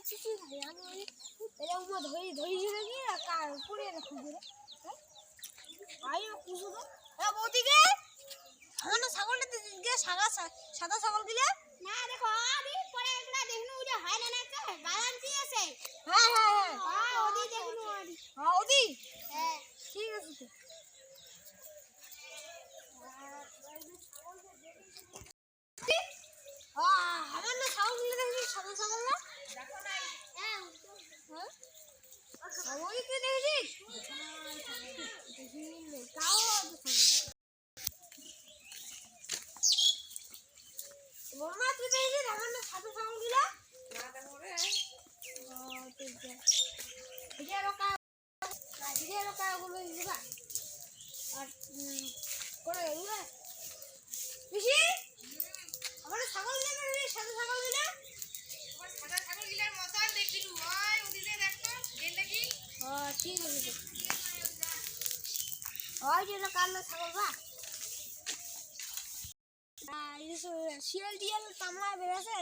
কিছু খাই আমি ওই এরকম ধরি ধরি ছিল কি কার পড়ে রাখুন করে আই কুসু তো এ বৌদিকে আমরা ছাগলটা দিকে সাদা সাদা ছাগল দিলে না দেখো আমি পরে এগুলা দেখনু ওটা হয় না না কা গ্যারান্টি আছে হ্যাঁ হ্যাঁ হ্যাঁ হ্যাঁ ওদি দেখনু ওদি হ্যাঁ ওদি হ্যাঁ ঠিক আছে তো আমার না ছাগল দিলে দেখি সাদা ছাগল না দেখো নাই হ্যাঁ হ্যাঁ ওই কি দেখছিস দেখিনি কাও বর্মা তুই দেখছিস আমার না সাদা ছাগল দিলা না দেখো রে গুলো দিবা আর করে ইয়া পিসি আমার ছাগল দিলে সাদা ছাগল দিলে আমার সাদা ছাগল দিলার মতন দেখিলু ওই ওদিকে দেখতো গেল কি ঠিক আছে ওই যে কালো ছাগল বা শিয়াল টিয়াল কামড়া বেড়েছে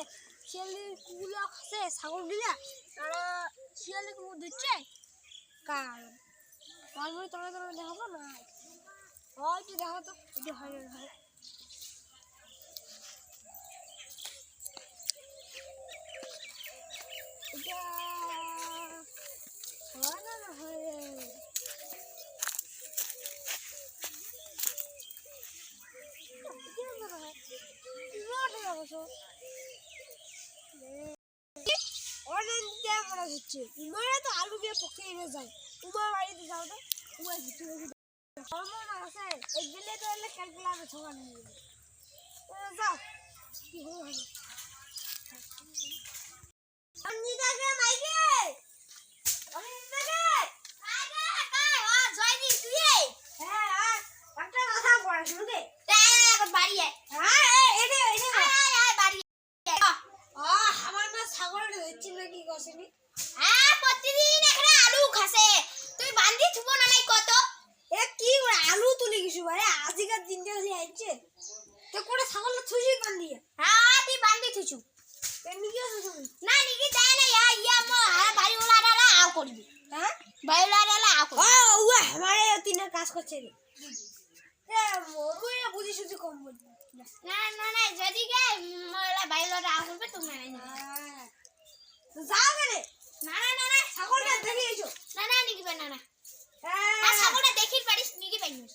শিয়াল কুকুলো খাচ্ছে ছাগল দিলা আর শিয়ালে কুকুর দিচ্ছে কার তারপরে তোমরা দেখাবো না ওই যে দেখো তো এটা হয় না হয় এটা হয় না না হয় আলু দিয়ে পকিয়ে যায় তোমার বাড়িতে যাও তো তোমার আছে এই দিলে তো এলে ক্যালকুলারে ছোঁয়া নিয়ে যাও কি হবে অনিদাকে মাইকে অনিদাকে কাকে কাই ও জয়দি তুই হ্যাঁ একটা কথা বল শুনতে তাই বাড়ি হ্যাঁ এনে এনে বাড়ি আমার না ছাগল হচ্ছে নাকি গসেনি হ্যাঁ প্রতিদিন এখানে আলু খাসে তুই বান্দি থুবো না নাই কত এ কি করে আলু তুলি কিছু ভাই আজকের দিনটা হয়ে যাচ্ছে তো করে ছাগল থুজি বান্দি হ্যাঁ তুই বান্দি থুচু এমনি কি আছে তুমি না নিকি দেয় না ইয়া মো বাড়ি ওলাডালা আও করবি হ্যাঁ বাড়ি ওলাডালা আও করবি ও আমারে তিনের কাজ করছে রে এ মুই বুঝি সুজি কম বলছি না না না যদি কে মোলা বাড়ি ওলাডা আও করবে তুমি না যাও রে না না না না ছাগলটা দেখে এসো না না নিকি না না হ্যাঁ আর ছাগলটা দেখির পারিস নিকি পাইনিস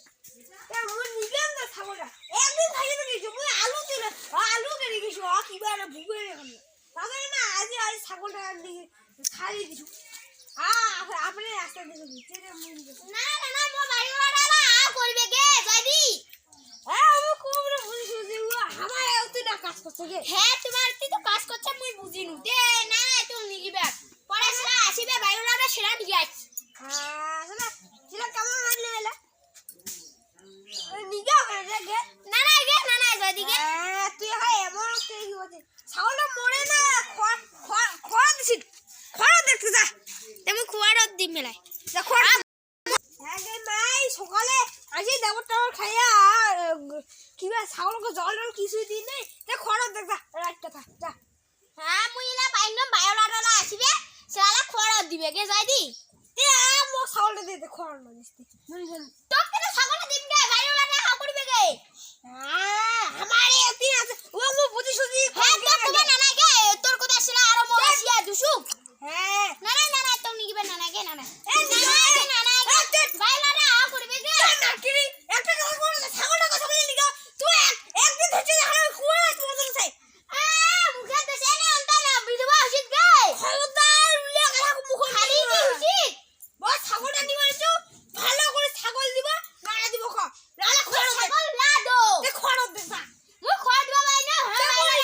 মুই নিলাম না ছাগলটা একদিন খাইতে দেখেছো মুই আলু ছিল আলু কে দেখেছো কিবা না ভুগে রেখে তাহলে না আজ ছাগলটা খাই দিছো আপনি রাস্তা দেখে দিচ্ছে রে মুই না না না মো বাড়ি ওলাডালা আও করবে কে যদি আমি কোমরে বুঝি সুজি আমার এতই না কাজ করছে গে হ্যাঁ তোমার তুই তো কাজ করছ মুই বুঝিনু দে না তুমি নিকি ব্যাগ পরে সেটা আসিবে বাড়ি ওলাডা সেটা নিকি আইছ আসলে সেটা কেমন লাগলে এলা নিগা করে গে না না গে না না যদি গে তুই হয় এমন কে কি হচ্ছে ছাগলটা মরে না খড় দিছি খড় দেখতে যা তুমি খুয়াড় দি মেলাই যা খড় হ্যাঁ গে মাই সকালে আসি দেবর টাবর খাইয়া কিবা ছাগলকে জল টল কিছুই দিই নেই তা খড় দেখ যা রাতটা থাক যা হ্যাঁ মুই না বাইনম বাড়ি ওলাডা আসিবে সেটা খুয়াড় দিবে গে যদি এ মো ছাগলটা দে খড় না দিছি মন জান তোকে তো ছাগল দিম গে বাড়ি ওলাডা হাও করবে গে আমারে এতি আছে ও মো বুঝি সুজি হ্যাঁ তো তোমার নানা গে তোর কথা ছিলা আর মো আসিয়া দুসুক হ্যাঁ না না না না তুমি নিবে না না গে না না এ না না না গে বাড়ি ওলাডা হাও করবে গে না কি একটা কথা বল ছাগলটা কথা বলি লিগা তুই একদিন ধরতে যখন কুয়া তোমার চাই মুখে তো সেনে অন্ত না বিধবা উচিত গে খবরদার উল্লে কথা মুখ খালি কি উচিত বস ছাগলটা নিবাইছো ভালো করে ছাগল দিবা নাড়া দিব খ নাড়া খড় ছাগল না দো খড় দে যা মুই খড় দিবা বাই না হ্যাঁ বাই না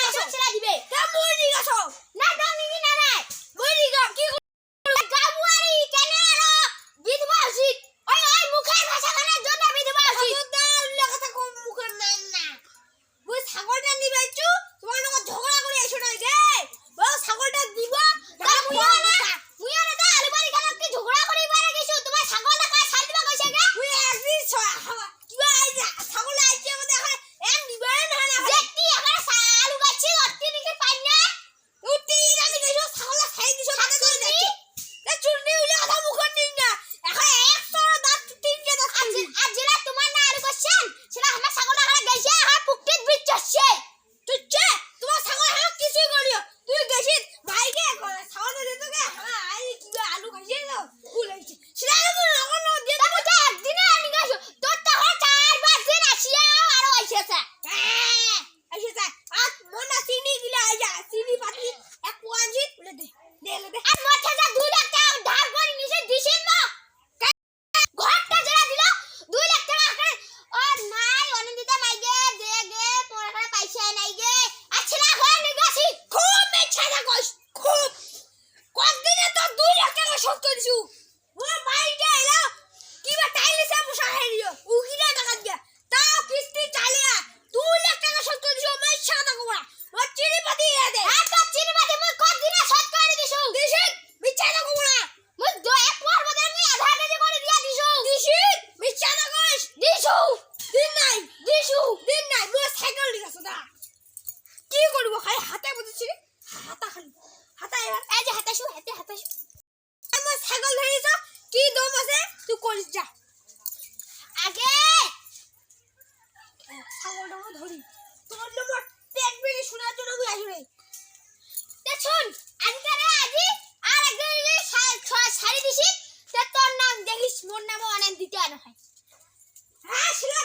দে দে আর মোটে যা 2 লাখ টাকা ধার করে নিছে দিছেন না ঘরটা যারা দিল 2 লাখ টাকা করে ও নাই অনন্দিতা নাই গে দে গে মোর এখানে পয়সা নাই গে আছলা হয় নি গাছি খুব মেছা না কইস খুব কতদিনে তো 2 লাখ টাকা শোধ করে দিছু ও মাইটা এলো কিবা টাইলিসে মুসা হেরিও উকিরা টাকা দিয়া তাও কিস্তি চালিয়া 2 লাখ টাকা শোধ করে দিছু মেছা না কোনা ও চিনি পাতি দে আর তো চিনি মাঝে মই কতদিনে শোধ করে দিছু দিছিস মিছা না কোনা মই 1 মাস বাদে মই আধা কেজি করে দিয়া দিছু দিছিস মিছা না কইস দিছু দিন নাই দিছু দিন নাই মোর সাইকেল দিছু দা কি করব খালি হাতে বুঝছিস হাতা খালি হাতা এবার এই যে হাতাইছু হাতাইছু আমার ছাগল ধরিছ কি দম আছে তুই করিস যা আগে ছাগলটাও ধরি তোর নম্বর পেট বেড়ে শোনার জন্য আমি আসি রে তে শুন আজকে রে আজি আর একদিন যে শাড়ি দিছি তে তোর নাম দেখিস মোর নামও অনেক দিতে আনা হয় হ্যাঁ শিলা